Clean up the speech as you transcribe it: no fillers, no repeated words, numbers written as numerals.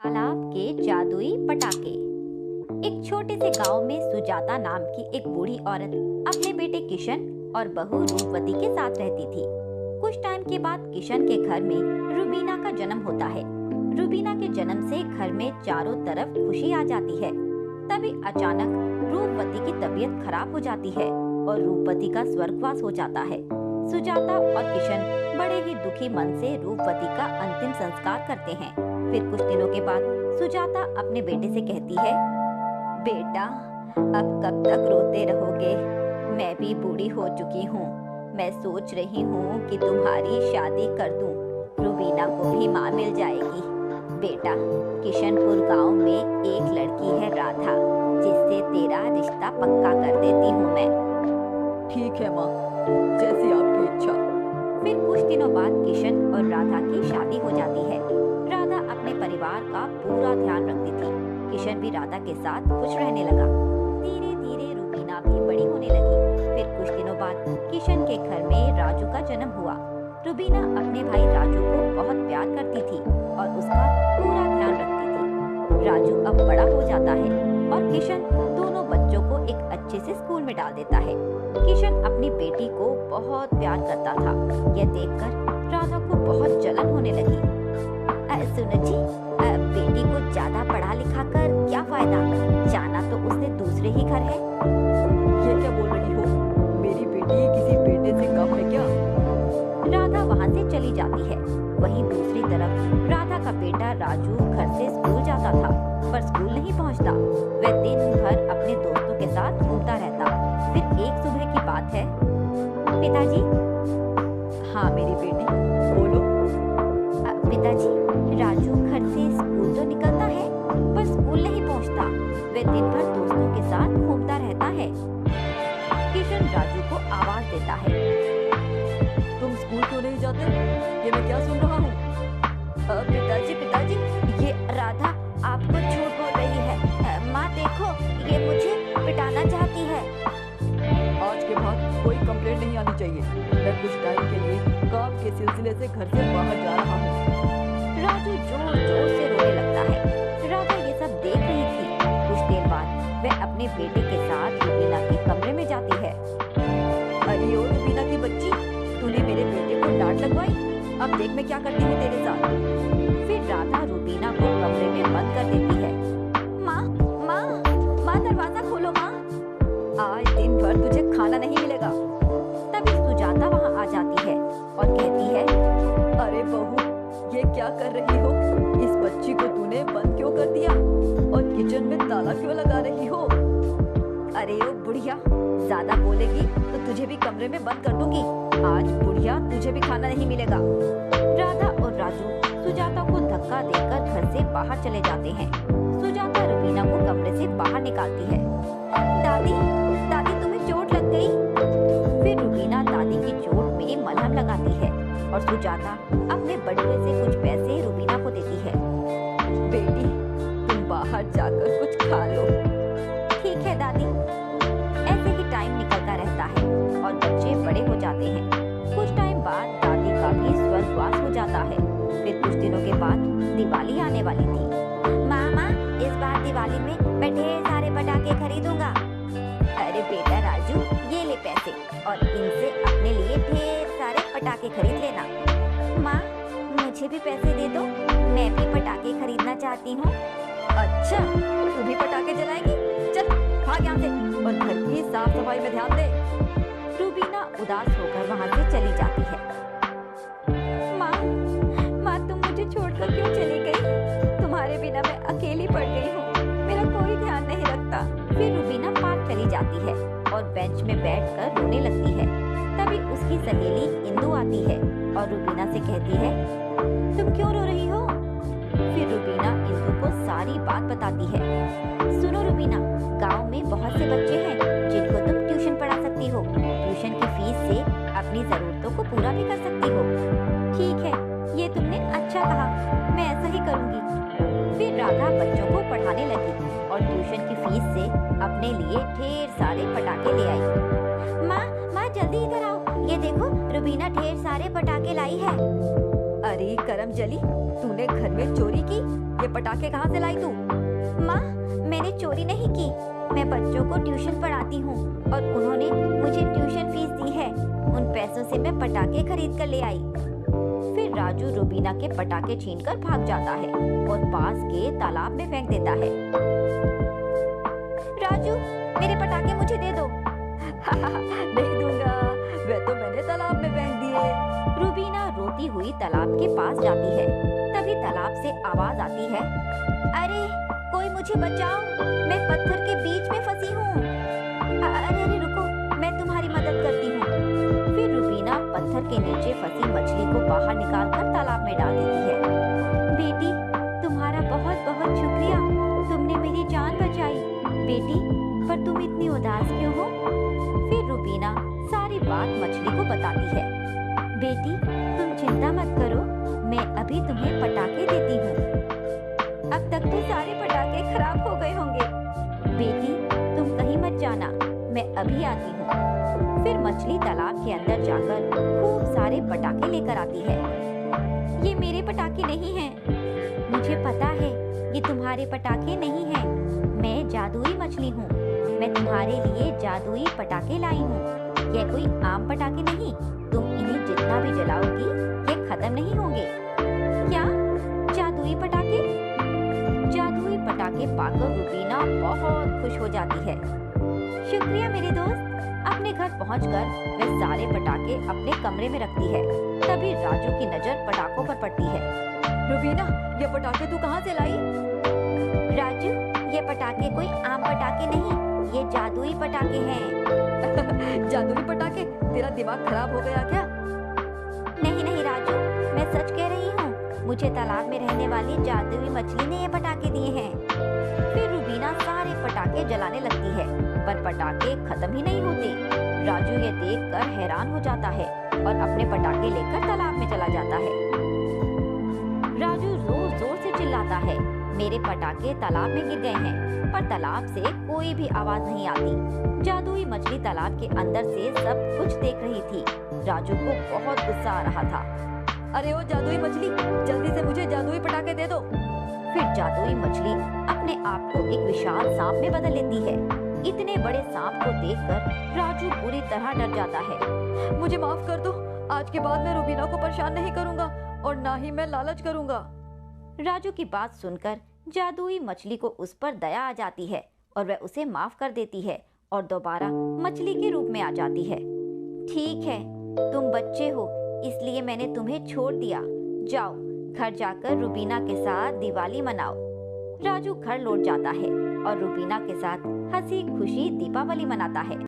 तालाब के जादुई पटाखे। एक छोटे से गांव में सुजाता नाम की एक बूढ़ी औरत अपने बेटे किशन और बहू रूपवती के साथ रहती थी। कुछ टाइम के बाद किशन के घर में रूबीना का जन्म होता है। रूबीना के जन्म से घर में चारों तरफ खुशी आ जाती है। तभी अचानक रूपवती की तबीयत खराब हो जाती है और रूपवती का स्वर्गवास हो जाता है। सुजाता और किशन बड़े ही दुखी मन से रूपवती का अंतिम संस्कार करते हैं। फिर कुछ दिनों के बाद सुजाता अपने बेटे से कहती है, बेटा अब कब तक रोते रहोगे? मैं भी बूढ़ी हो चुकी हूँ। मैं सोच रही हूँ कि तुम्हारी शादी कर दूँ। रूबीना को भी माँ मिल जाएगी। बेटा किशनपुर गांव में एक लड़की है राधा, जिससे तेरा रिश्ता पक्का कर देती हूँ मैं। ठीक है माँ, जैसी आपकी इच्छा। फिर कुछ दिनों बाद किशन और राधा की शादी हो जाती है। राधा अपने परिवार का पूरा ध्यान रखती थी। किशन भी राधा के साथ खुश रहने लगा। धीरे धीरे रूबीना भी बड़ी होने लगी। फिर कुछ दिनों बाद किशन के घर में राजू का जन्म हुआ। रूबीना अपने भाई राजू को बहुत प्यार करती थी और उसका पूरा ध्यान रखती थी। राजू अब बड़ा हो जाता है और किशन दोनों बच्चों को एक अच्छे से स्कूल में डाल देता है। किशन अपनी बेटी को बहुत प्यार करता था। यह देखकर राधा को बहुत जलन होने लगी। सुनो जी, बेटी को ज्यादा पढ़ा लिखा कर क्या फायदा? जाना तो उसने दूसरे ही घर है। ये क्या बोल रही हो? मेरी बेटी किसी बेटे से कम है क्या? राधा वहाँ से चली जाती है। वहीं दूसरी तरफ राधा का बेटा राजू घर से स्कूल जाता था, पर स्कूल नहीं पहुँचता। वह दिन भर अपने दोस्तों के साथ घूमता रहता। फिर एक सुबह की बात है। पिताजी। हाँ मेरी बेटी, बोलो। पिताजी, राजू घर से स्कूल तो निकलता है, पर स्कूल नहीं पहुँचता। वह दिन भर दोस्तों के साथ घूमता रहता है। किशन राजू को आवाज देता है, तुम स्कूल क्यों नहीं जाते? ये मैं क्या सुन रहा हूँ? पिताजी पिताजी, ये राधा आपको झूठ बोल रही है। माँ देखो, ये मुझे पिटाना चाहती है। आज के बाद कोई कंप्लेंट नहीं आनी चाहिए। मैं कुछ टाइम के लिए काम के सिलसिले से घर से बाहर जा रहा हूँ। राजू जोर जोर से रोने लगता है। राधा ये सब देख रही थी। कुछ देर बाद वह अपने बेटे के साथ रूबीना के कमरे में जाती है। अरे ओ रूबीना की बच्ची, तूने मेरे बेटे को डांट लगवाई। अब देख मैं क्या करती हूँ तेरे साथ। फिर राधा रूबीना को कमरे में बंद कर देती है। माँ माँ माँ, दरवाजा खोलो माँ। आज दिन भर तुझे खाना नहीं मिलेगा। तभी सुजाता वहाँ आ जाती है और कहती है, अरे बहू, ये क्या कर रही हो? इस बच्ची को तूने बंद क्यों कर दिया? और किचन में ताला क्यों लगा रही हो? अरे ओ बुढ़िया, ज्यादा बोलेगी तो तुझे भी कमरे में बंद कर दूंगी। आज बुढ़िया, तुझे भी खाना नहीं मिलेगा। राधा और राजू सुजाता को धक्का देकर घर से बाहर चले जाते हैं। सुजाता रूबीना को कमरे से बाहर निकालती है। दादी दादी, तुम्हें चोट लग गई। फिर रूबीना दादी की चोट में मलहम लगाती है और सुजाता अपने बटुए से कुछ पैसे रूबीना को देती है। बेटी, तुम बाहर जाकर कुछ खा लो। ठीक है दादी। ऐसे ही टाइम निकलता रहता है और बच्चे बड़े हो जाते हैं। कुछ टाइम बाद दादी का भी स्वर्गवास हो जाता है। फिर कुछ दिनों के बाद दिवाली आने वाली थी। मामा, इस बार दिवाली में मैं ढेर सारे पटाखे खरीदूंगा। अरे बेटा राजू, ये ले पैसे और इनसे अपने लिए ढेर सारे पटाखे खरीद लेना। माँ, मुझे भी पैसे दे दो, मैं भी पटाखे खरीदना चाहती हूँ। अच्छा, तू भी पटाखे जलाएगी? चल भाग यहाँ से और घर की साफ सफाई में ध्यान दे। रूबीना उदास होकर वहाँ से चली जाती है। माँ तुम मुझे छोड़कर क्यों चली गई? तुम्हारे बिना मैं अकेली पड़ गई हूँ। मेरा कोई ध्यान नहीं रखता। फिर रूबीना पार्क चली जाती है और बेंच में बैठकर रोने लगती है। तभी उसकी सहेली इंदु आती है और रूबीना से कहती है, तुम क्यों रो रही हो? फिर रूबीना इंदु को सारी बात बताती है। सुनो रूबीना, गांव में बहुत से बच्चे हैं जिनको तुम ट्यूशन पढ़ा सकती हो। ट्यूशन की फीस से अपनी जरूरतों को पूरा भी कर सकती हो। ठीक है, ये तुमने अच्छा कहा, मैं ऐसा ही करूंगी। फिर राधा बच्चों को पढ़ाने लगी और ट्यूशन की फीस से अपने लिए ढेर सारे पटाखे ले आई। माँ जल्दी इधर आओ, ये देखो रूबीना ढेर सारे पटाखे लाई है। अरे करम जली, तूने घर में चोरी की? ये पटाखे कहाँ से लाई तू? माँ, मैंने चोरी नहीं की। मैं बच्चों को ट्यूशन पढ़ाती हूँ और उन्होंने मुझे ट्यूशन फीस दी है। उन पैसों से मैं पटाखे खरीद कर ले आई। फिर राजू रूबीना के पटाखे छीनकर भाग जाता है और पास के तालाब में फेंक देता है। राजू, मेरे पटाखे मुझे दे दो। नहीं दूंगा, वे तो मैंने तालाब में फेंक दिए। रूबीना रोती हुई तालाब के पास जाती है। तभी तालाब से आवाज आती है, अरे कोई मुझे बचाओ, मैं पत्थर के बीच में फंसी हूँ। अरे रुको, मैं तुम्हारी मदद करती हूँ। फिर रूबीना पत्थर के नीचे फंसी मछली को बाहर निकालकर तालाब में डाल देती है। बेटी, तुम्हारा बहुत बहुत शुक्रिया, तुमने मेरी जान बचाई। बेटी, पर तुम इतनी उदास क्यों हो? फिर रूबीना सारी बात मछली को बताती है। बेटी, तुम चिंता मत करो, मैं अभी तुम्हें पटाखे देती हूँ। अब तक तो सारे पटाखे खराब हो गए होंगे। बेटी, तुम कहीं मत जाना, मैं अभी आती हूँ। फिर मछली तालाब के अंदर जाकर खूब सारे पटाखे लेकर आती है। ये मेरे पटाखे नहीं हैं। मुझे पता है ये तुम्हारे पटाखे नहीं हैं। मैं जादुई मछली हूँ। मैं तुम्हारे लिए जादुई पटाखे लाई हूँ। यह कोई आम पटाखे नहीं। तुम इन्हें जितना भी जलाओगी ये खत्म नहीं होंगे। क्या? जादुई पटाखे? जादुई पटाखे पाकर रूबीना बहुत खुश हो जाती है। शुक्रिया मेरे दोस्त। अपने घर पहुंचकर वह सारे पटाखे अपने कमरे में रखती है। तभी राजू की नजर पटाखों पर पड़ती है। रूबीना, ये पटाखे तू कहाँ से लाई? राजू, ये पटाखे कोई आम पटाखे नहीं, ये जादुई पटाखे हैं। जादुई पटाखे? तेरा दिमाग खराब हो गया क्या? नहीं नहीं राजू, मैं सच कह रही हूँ। मुझे तालाब में रहने वाली जादुई मछली ने ये पटाखे दिए हैं। फिर रूबीना सारे पटाखे जलाने लगती है, पर पटाखे खत्म ही नहीं होते। राजू ये देखकर हैरान हो जाता है और अपने पटाखे लेकर तालाब में चला जाता है। राजू जोर जोर से चिल्लाता है, मेरे पटाखे तालाब में गिर गए हैं, पर तालाब से कोई भी आवाज नहीं आती। जादुई मछली तालाब के अंदर से सब कुछ देख रही थी। राजू को बहुत गुस्सा आ रहा था। अरे ओ जादुई मछली, जल्दी से मुझे जादुई पटाखे दे दो। फिर जादुई मछली अपने आप को एक विशाल सांप में बदल लेती है। इतने बड़े सांप को देखकर राजू पूरी तरह डर जाता है। मुझे माफ कर दो, आज के बाद मैं रूबीना को परेशान नहीं करूंगा और ना ही मैं लालच करूंगा। राजू की बात सुनकर जादुई मछली को उस पर दया आ जाती है और वह उसे माफ कर देती है और दोबारा मछली के रूप में आ जाती है। ठीक है, तुम बच्चे हो इसलिए मैंने तुम्हें छोड़ दिया। जाओ, घर जाकर रूबीना के साथ दिवाली मनाओ। राजू घर लौट जाता है और रूबीना के साथ हंसी खुशी दीपावली मनाता है।